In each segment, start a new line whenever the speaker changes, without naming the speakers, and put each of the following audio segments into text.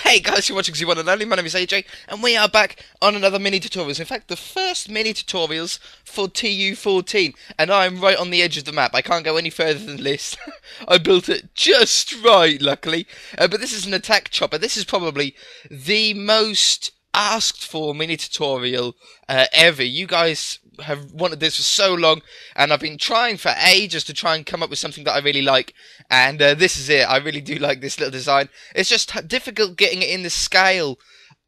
Hey guys, you're watching Z1 and Only. My name is AJ, and we are back on another mini tutorials. In fact, the first mini tutorials for TU14, and I'm right on the edge of the map. I can't go any further than this. I built it just right, luckily. But this is an attack chopper. This is probably the most asked for mini tutorial ever. You guys have wanted this for so long, and I've been trying for ages to try and come up with something that I really like, and this is it. I really do like this little design. It's just difficult getting it in the scale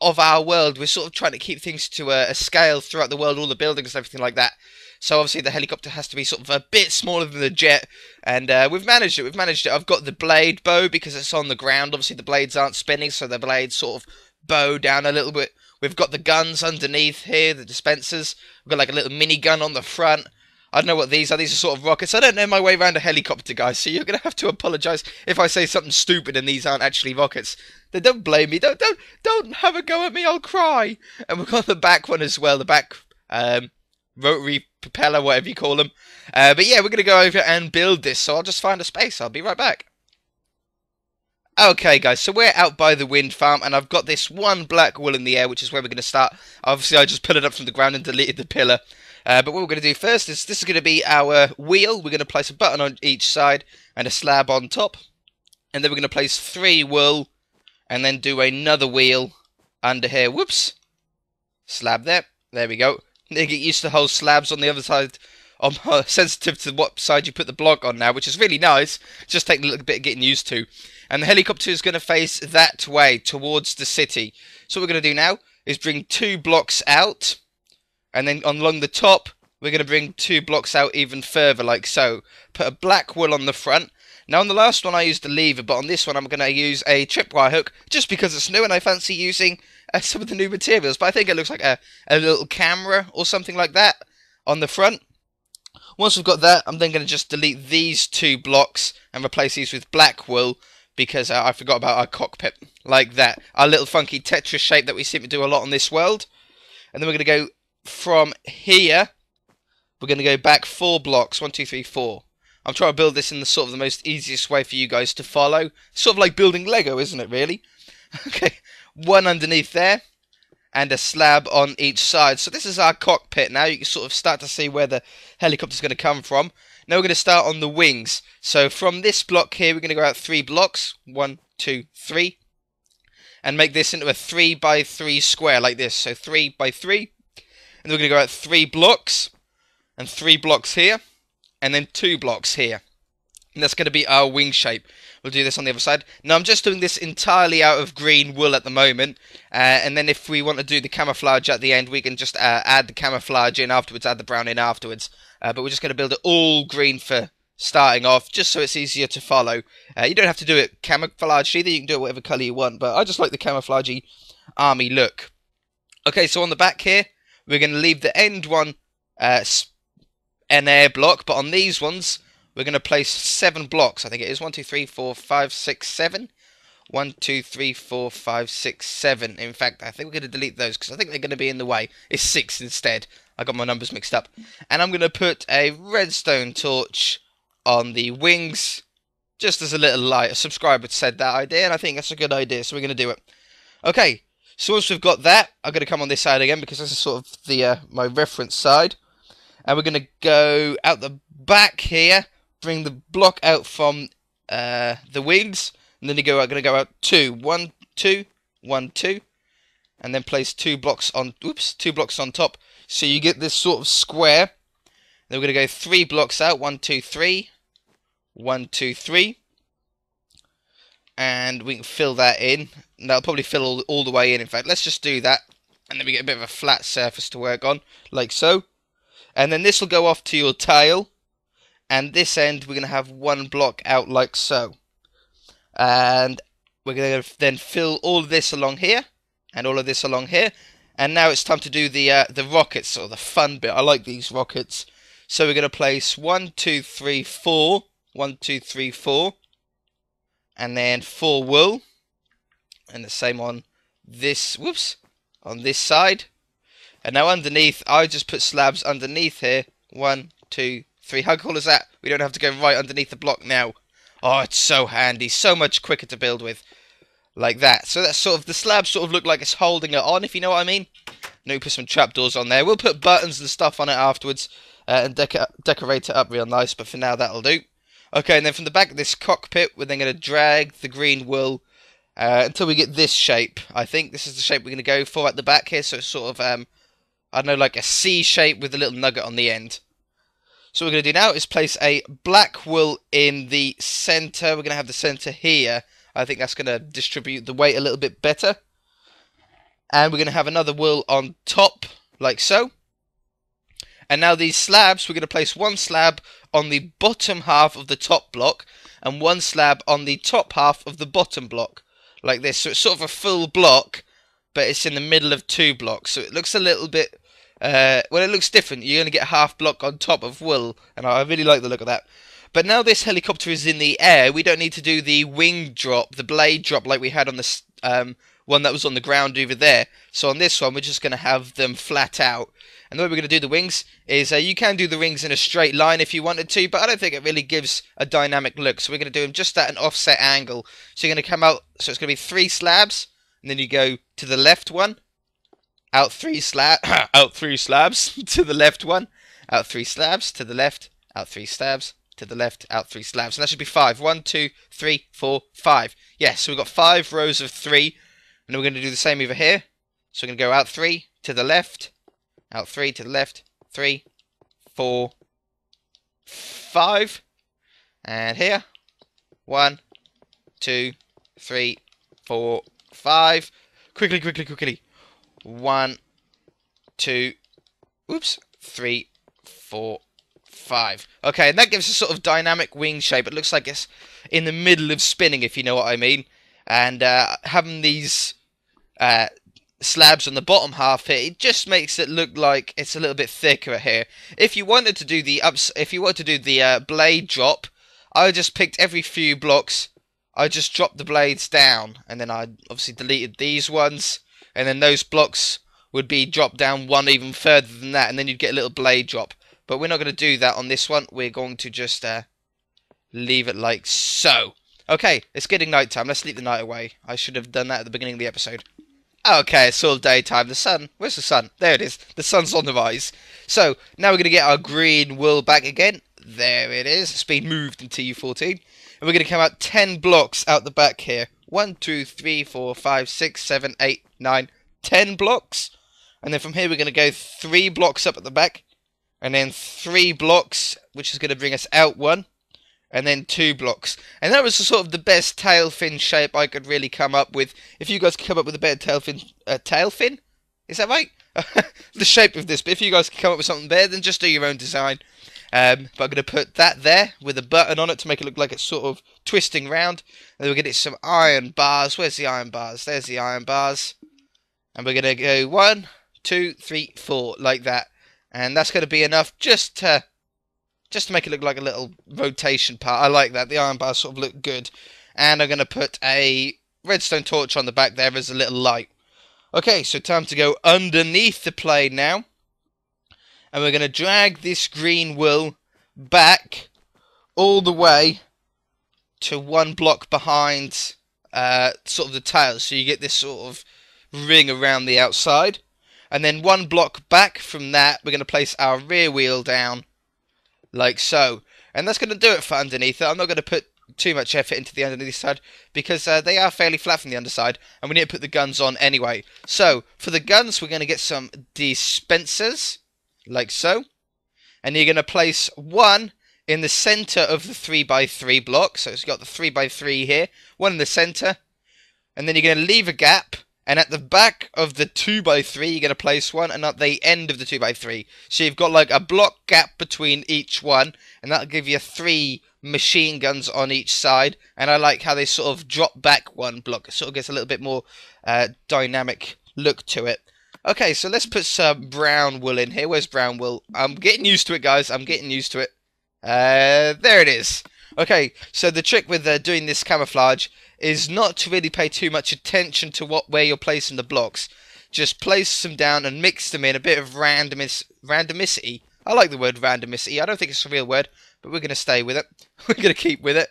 of our world. We're sort of trying to keep things to a scale throughout the world, all the buildings and everything like that. So obviously the helicopter has to be sort of a bit smaller than the jet, and we've managed it. I've got the blade bow because it's on the ground. Obviously the blades aren't spinning, so the blades sort of bow down a little bit. We've got the guns underneath here, the dispensers. We've got like a little mini gun on the front. I don't know what these are. These are sort of rockets. I don't know my way around a helicopter, guys, so you're going to have to apologise if I say something stupid and these aren't actually rockets. Then don't blame me. Don't have a go at me. I'll cry. And we've got the back one as well. The back rotary propeller, whatever you call them. But yeah, we're going to go over and build this. So I'll just find a space. I'll be right back. Okay guys, so we're out by the wind farm, and I've got this one black wool in the air, which is where we're going to start. Obviously I just put it up from the ground and deleted the pillar. But what we're going to do first is, this is going to be our wheel. We're going to place a button on each side and a slab on top. And then we're going to place 3 wool, and then do another wheel under here. Whoops. Slab there. There we go. They get used to the whole slabs on the other side. I'm sensitive to what side you put the block on now, which is really nice. Just taking a little bit of getting used to. And the helicopter is going to face that way, towards the city. So what we're going to do now is bring 2 blocks out. And then along the top, we're going to bring 2 blocks out even further, like so. Put a black wool on the front. Now on the last one I used a lever, but on this one I'm going to use a tripwire hook, just because it's new and I fancy using some of the new materials. But I think it looks like a little camera or something like that on the front. Once we've got that, I'm then going to just delete these 2 blocks and replace these with black wool, because I forgot about our cockpit, like that. Our little funky Tetris shape that we seem to do a lot in this world. And then we're going to go from here, we're going to go back 4 blocks, 1, 2, 3, 4. I'm trying to build this in the sort of the most easiest way for you guys to follow. Sort of like building Lego, isn't it, really? Okay, 1 underneath there, and a slab on each side. So this is our cockpit now. You can sort of start to see where the helicopter's going to come from. Now we're going to start on the wings. So from this block here, we're going to go out 3 blocks. 1, 2, 3. And make this into a 3 by 3 square like this. So 3 by 3. And we're going to go out 3 blocks. And 3 blocks here. And then 2 blocks here. And that's going to be our wing shape. We'll do this on the other side. Now I'm just doing this entirely out of green wool at the moment. And then if we want to do the camouflage at the end, we can just add the camouflage in afterwards, add the brown in afterwards. But we're just going to build it all green for starting off, just so it's easier to follow. You don't have to do it camouflage either. You can do it whatever colour you want. But I just like the camouflagey army look. Okay, so on the back here, we're going to leave the end one an air block. But on these ones, we're going to place 7 blocks. I think it is 1, 2, 3, 4, 5, 6, 7. 1, 2, 3, 4, 5, 6, 7. In fact, I think we're going to delete those because I think they're going to be in the way. It's 6 instead. I got my numbers mixed up. And I'm going to put a redstone torch on the wings, just as a little light. A subscriber said that idea, and I think that's a good idea, so we're going to do it. Okay, so once we've got that, I'm going to come on this side again because this is sort of the my reference side. And we're going to go out the back here, bring the block out from the wings, and then we're going to go out 2. 1, 2, 1, 2. And then place 2 blocks on, 2 blocks on top. So you get this sort of square. Then we're going to go 3 blocks out. 1, 2, 3. 1, 2, 3. And we can fill that in. And that'll probably fill all the way in fact. Let's just do that. And then we get a bit of a flat surface to work on, like so. And then this will go off to your tail. And this end, we're going to have 1 block out like so. And we're going to then fill all of this along here. And all of this along here. And now it's time to do the rockets, or the fun bit. I like these rockets. So we're going to place 1, 2, 3, 4. 1, 2, 3, 4. And then 4 wool. And the same on this, on this side. And now underneath, I just put slabs underneath here. 1, 2, 3. How cool is that? We don't have to go right underneath the block now. Oh, it's so handy. So much quicker to build with. like that. So that's sort of, the slab sort of look like it's holding it on, if you know what I mean. And we put some trapdoors on there. We'll put buttons and stuff on it afterwards and decorate it up real nice, but for now that'll do. Okay, and then from the back of this cockpit, we're then going to drag the green wool until we get this shape. I think this is the shape we're going to go for at the back here, so it's sort of, I don't know, like a C shape with a little nugget on the end. So what we're going to do now is place a black wool in the centre. We're going to have the centre here. I think that's going to distribute the weight a little bit better. And we're going to have another wool on top, like so. And now these slabs, we're going to place one slab on the bottom half of the top block and one slab on the top half of the bottom block, like this. So it's sort of a full block, but it's in the middle of two blocks. So it looks a little bit, well, it looks different. You're going to get half block on top of wool, and I really like the look of that. But now this helicopter is in the air, we don't need to do the wing drop, the blade drop like we had on the one that was on the ground over there. So on this one, we're just going to have them flat out. And the way we're going to do the wings is, you can do the wings in a straight line if you wanted to, but I don't think it really gives a dynamic look. So we're going to do them just at an offset angle. So you're going to come out, so it's going to be 3 slabs, and then you go to the left one, out 3 out 3 slabs, to the left one, out 3 slabs, to the left, out 3 slabs, to the left, out 3 slabs. And that should be 5. 1, 2, 3, 4, 5. Yes, so we've got 5 rows of 3. And then we're going to do the same over here. So we're going to go out 3 to the left, out 3 to the left, 3, 4, 5. And here, 1, 2, 3, 4, 5. Quickly, quickly, quickly. 1, 2, oops, 3, 4, 5. Okay, and that gives a sort of dynamic wing shape. It looks like it's in the middle of spinning, if you know what I mean. And having these slabs on the bottom half here, it just makes it look like it's a little bit thicker here. If you wanted to do the blade drop, I just picked every few blocks. I just dropped the blades down, and then I obviously deleted these ones, and then those blocks would be dropped down one even further than that, and then you'd get a little blade drop. But we're not going to do that on this one. We're going to just leave it like so. Okay, it's getting night time. Let's sleep the night away. I should have done that at the beginning of the episode. Okay, it's all daytime. The sun. Where's the sun? There it is. The sun's on the rise. So, now we're going to get our green wool back again. There it is. It's been moved into U14. And we're going to come out 10 blocks out the back here. 1, 2, 3, 4, 5, 6, 7, 8, 9, 10 blocks. And then from here we're going to go 3 blocks up at the back. And then 3 blocks, which is going to bring us out 1. And then 2 blocks. And that was sort of the best tail fin shape I could really come up with. If you guys could come up with a better tail fin? Is that right? The shape of this. But if you guys can come up with something better, then just do your own design. But I'm going to put that there with a button on it to make it look like it's sort of twisting round. And then we're going to get some iron bars. Where's the iron bars? There's the iron bars. And we're going to go 1, 2, 3, 4, like that. And that's going to be enough just to make it look like a little rotation part. I like that. The iron bars sort of look good. And I'm going to put a redstone torch on the back there as a little light. Okay, so time to go underneath the plane now. And we're going to drag this green wool back all the way to 1 block behind sort of the tail. So you get this sort of ring around the outside. And then 1 block back from that, we're going to place our rear wheel down. Like so. And that's going to do it for underneath it. I'm not going to put too much effort into the underneath side because they are fairly flat from the underside, and we need to put the guns on anyway. So for the guns, we're going to get some dispensers, like so. And you're going to place 1 in the centre of the 3x3 block. So it's got the 3x3 here, 1 in the centre. And then you're going to leave a gap. And at the back of the 2x3, you're going to place 1, and at the end of the 2x3. So you've got like a block gap between each one, and that'll give you 3 machine guns on each side. And I like how they sort of drop back 1 block. It sort of gets a little bit more dynamic look to it. Okay, so let's put some brown wool in here. Where's brown wool? I'm getting used to it, guys. I'm getting used to it. There it is. Okay, so the trick with doing this camouflage is not to really pay too much attention to where you're placing the blocks. Just place them down and mix them in, a bit of randomicity. I like the word randomicity. I don't think it's a real word, but we're going to stay with it. We're going to keep with it.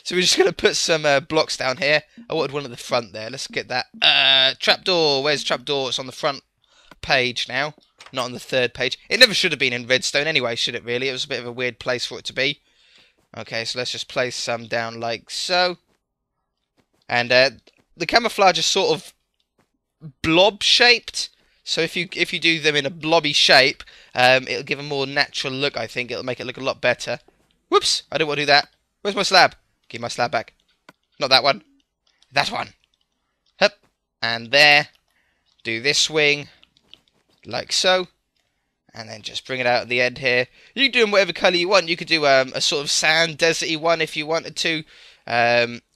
So we're just going to put some blocks down here. I wanted one at the front there. Let's get that. Trapdoor. Where's trapdoor? It's on the front page now, not on the third page. It never should have been in redstone anyway, should it really? It was a bit of a weird place for it to be. Okay, so let's just place some down like so. And the camouflage is sort of blob shaped. So if you do them in a blobby shape, it'll give a more natural look, I think. It'll make it look a lot better. Whoops! I don't want to do that. Where's my slab? Give my slab back. Not that one. That one. Hup. And there. Do this wing. Like so. And then just bring it out at the end here. You can do them whatever colour you want. You could do a sort of sand, deserty one if you wanted to.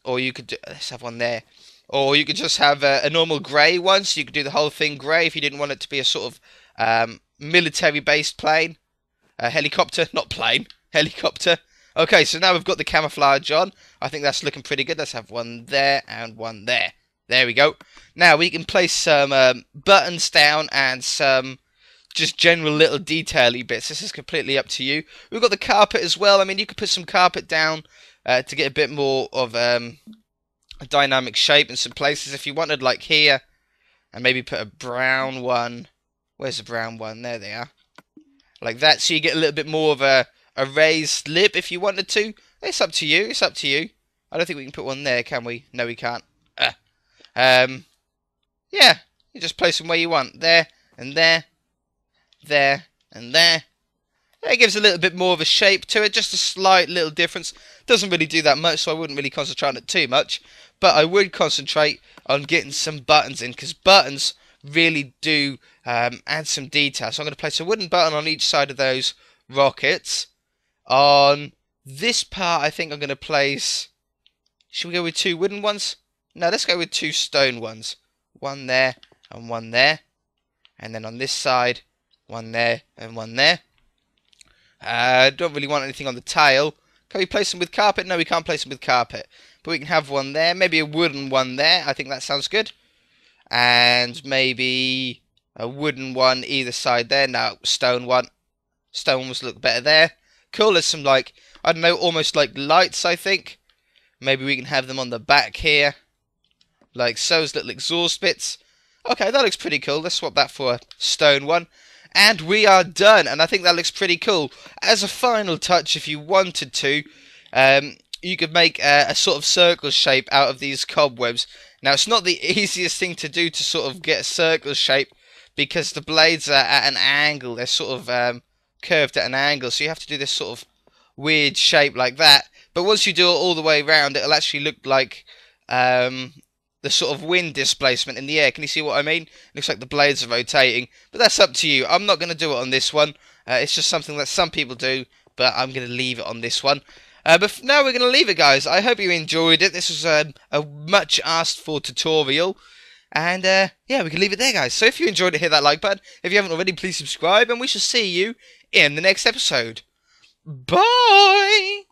Or you could do... Let's have one there. Or you could just have a normal grey one. So you could do the whole thing grey if you didn't want it to be a sort of military-based plane. Helicopter. Not plane. Helicopter. Okay, so now we've got the camouflage on. I think that's looking pretty good. Let's have one there and one there. There we go. Now we can place some buttons down and some just general little detail-y bits. This is completely up to you. We've got the carpet as well. I mean, you could put some carpet down to get a bit more of a dynamic shape in some places. If you wanted, like here, and maybe put a brown one. Where's the brown one? There they are. Like that, so you get a little bit more of a raised lip if you wanted to. It's up to you. It's up to you. I don't think we can put one there, can we? No, we can't. Yeah, you just place them where you want. There and there. There and there. It gives a little bit more of a shape to it, just a slight little difference. Doesn't really do that much, so I wouldn't really concentrate on it too much. But I would concentrate on getting some buttons in, because buttons really do add some detail. So I'm going to place a wooden button on each side of those rockets. On this part, I think I'm going to place... Should we go with 2 wooden ones? No, let's go with 2 stone ones. One there and one there. And then on this side, one there and one there. Don't really want anything on the tail. Can we place them with carpet? No, we can't place them with carpet. But we can have one there. Maybe a wooden one there. I think that sounds good. And maybe a wooden one either side there. No, stone one. Stone ones look better there. Cool, there's some like, I don't know, almost like lights, I think. Maybe we can have them on the back here. Like so, as little exhaust bits. Okay, that looks pretty cool. Let's swap that for a stone one. And we are done, and I think that looks pretty cool. As a final touch, if you wanted to, you could make a sort of circle shape out of these cobwebs. Now, it's not the easiest thing to do to sort of get a circle shape, because the blades are at an angle. They're sort of curved at an angle, so you have to do this sort of weird shape like that. But once you do it all the way around, it'll actually look like the sort of wind displacement in the air. Can you see what I mean? It looks like the blades are rotating, but that's up to you. I'm not going to do it on this one. It's just something that some people do, but I'm going to leave it on this one. But for now, we're going to leave it, guys. I hope you enjoyed it. This was a much asked for tutorial. And yeah, we can leave it there, guys. So if you enjoyed it, hit that like button. If you haven't already, please subscribe, and we shall see you in the next episode. Bye!